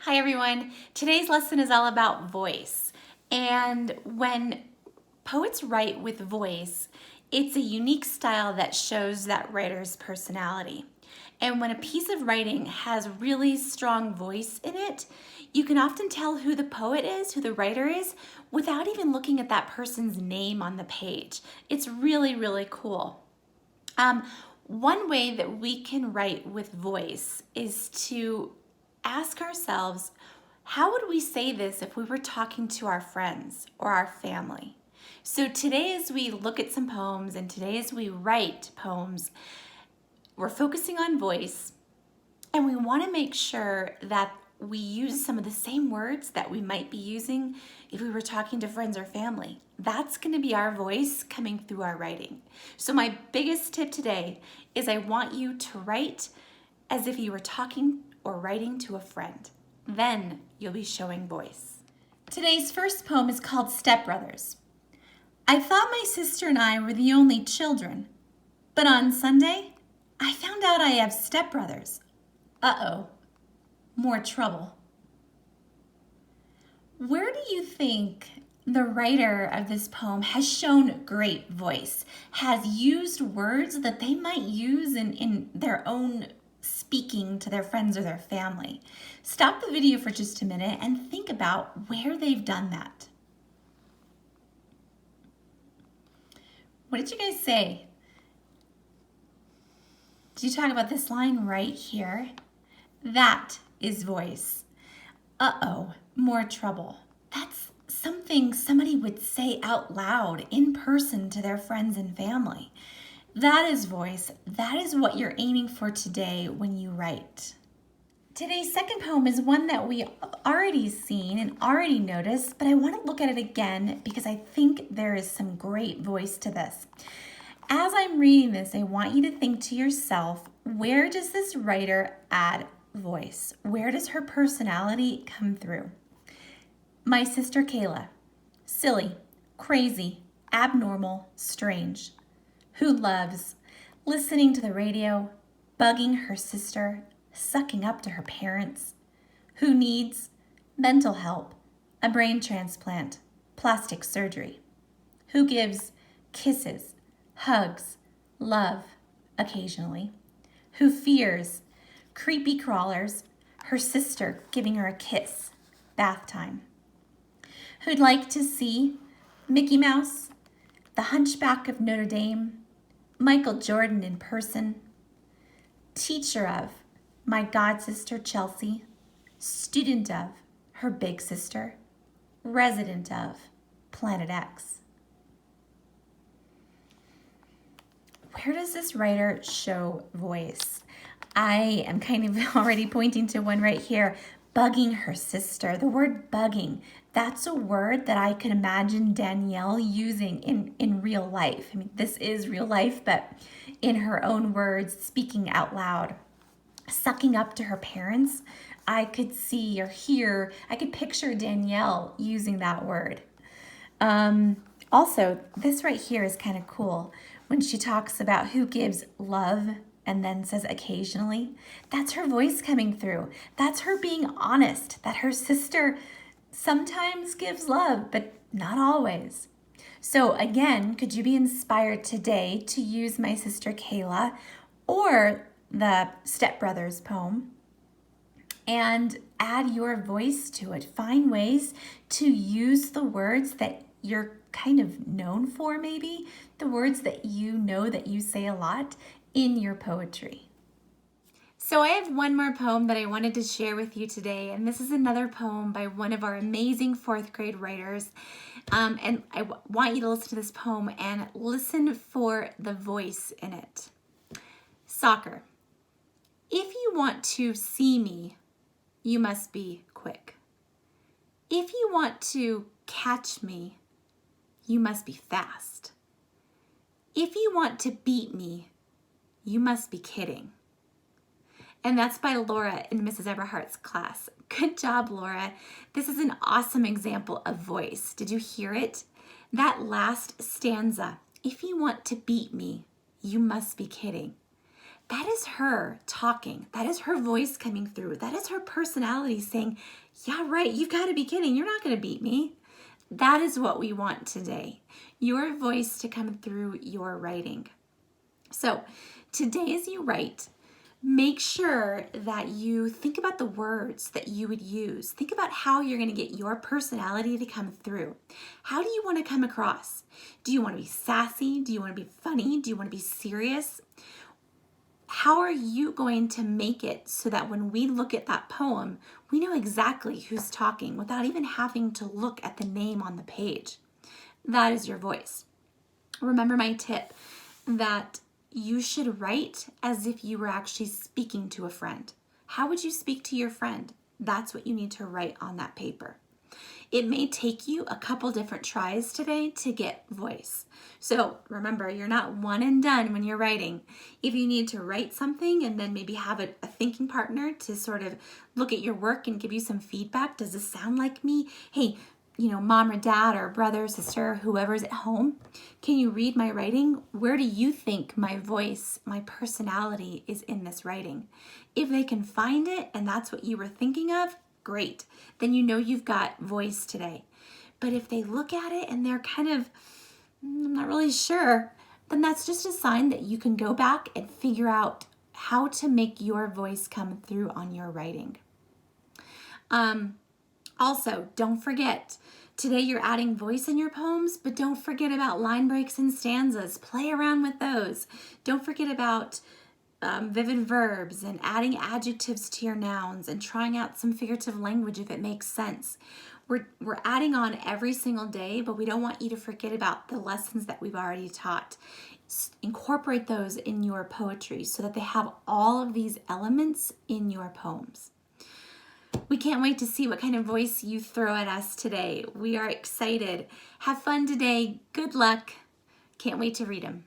Hi everyone. Today's lesson is all about voice. And when poets write with voice, it's a unique style that shows that writer's personality. And when a piece of writing has really strong voice in it, you can often tell who the poet is, who the writer is, without even looking at that person's name on the page. It's really, really cool. One way that we can write with voice is to ask ourselves, how would we say this if we were talking to our friends or our family? So today as we look at some poems and today as we write poems, we're focusing on voice and we want to make sure that we use some of the same words that we might be using if we were talking to friends or family. That's going to be our voice coming through our writing. So my biggest tip today is I want you to write as if you were talking or writing to a friend. Then you'll be showing voice. Today's first poem is called Stepbrothers. I thought my sister and I were the only children, but on Sunday, I found out I have stepbrothers. Uh-oh, more trouble. Where do you think the writer of this poem has shown great voice, has used words that they might use in their own speaking to their friends or their family? Stop the video for just a minute and think about where they've done that. What did you guys say? Did you talk about this line right here? That is voice. Uh-oh, more trouble. That's something somebody would say out loud in person to their friends and family. That is voice. That is what you're aiming for today when you write. Today's second poem is one that we already seen and already noticed, but I want to look at it again because I think there is some great voice to this. As I'm reading this, I want you to think to yourself, where does this writer add voice? Where does her personality come through? My sister Kayla, silly, crazy, abnormal, strange, who loves listening to the radio, bugging her sister, sucking up to her parents, who needs mental help, a brain transplant, plastic surgery, who gives kisses, hugs, love occasionally, who fears creepy crawlers, her sister giving her a kiss, bath time, who'd like to see Mickey Mouse, the Hunchback of Notre Dame, Michael Jordan in person, teacher of my god sister Chelsea, student of her big sister, resident of Planet X. Where does this writer show voice? I am kind of already pointing to one right here, bugging her sister. The word bugging, that's a word that I could imagine Danielle using in real life. I mean, this is real life, but in her own words, speaking out loud. Sucking up to her parents, I could see or hear, I could picture Danielle using that word. Also, this right here is kind of cool. When she talks about who gives love and then says occasionally, that's her voice coming through. That's her being honest, that her sister sometimes gives love, but not always. So again, could you be inspired today to use My Sister Kayla or the Stepbrothers poem and add your voice to it? Find ways to use the words that you're kind of known for, maybe the words that you know that you say a lot in your poetry. So I have one more poem that I wanted to share with you today, and this is another poem by one of our amazing fourth grade writers. And I want you to listen to this poem and listen for the voice in it. Soccer. If you want to see me, you must be quick. If you want to catch me, you must be fast. If you want to beat me, you must be kidding. And that's by Laura in Mrs. Eberhardt's class. Good job, Laura. This is an awesome example of voice. Did you hear it? That last stanza, if you want to beat me, you must be kidding. that is her talking. That is her voice coming through. That is her personality saying, yeah, right, you've got to be kidding. You're not going to beat me. That is what we want today. Your voice to come through your writing. So today as you write, make sure that you think about the words that you would use. Think about how you're going to get your personality to come through. How do you want to come across? Do you want to be sassy? Do you want to be funny? Do you want to be serious? How are you going to make it so that when we look at that poem, we know exactly who's talking without even having to look at the name on the page? That is your voice. Remember my tip that you should write as if you were actually speaking to a friend. How would you speak to your friend? That's what you need to write on that paper. It may take you a couple different tries today to get voice. So remember, you're not one and done when you're writing. If you need to write something and then maybe have a thinking partner to sort of look at your work and give you some feedback, does this sound like me? Hey, mom or dad or brother, sister, whoever's at home, can you read my writing? Where do you think my voice, my personality is in this writing? If they can find it and that's what you were thinking of, great. Then you know you've got voice today. But if they look at it and they're kind of, I'm not really sure, then that's just a sign that you can go back and figure out how to make your voice come through on your writing. Also, don't forget, today you're adding voice in your poems, but don't forget about line breaks and stanzas. Play around with those. Don't forget about vivid verbs and adding adjectives to your nouns and trying out some figurative language if it makes sense. We're adding on every single day, but we don't want you to forget about the lessons that we've already taught. Incorporate those in your poetry so that they have all of these elements in your poems. We can't wait to see what kind of voice you throw at us today. We are excited. Have fun today. Good luck. Can't wait to read them.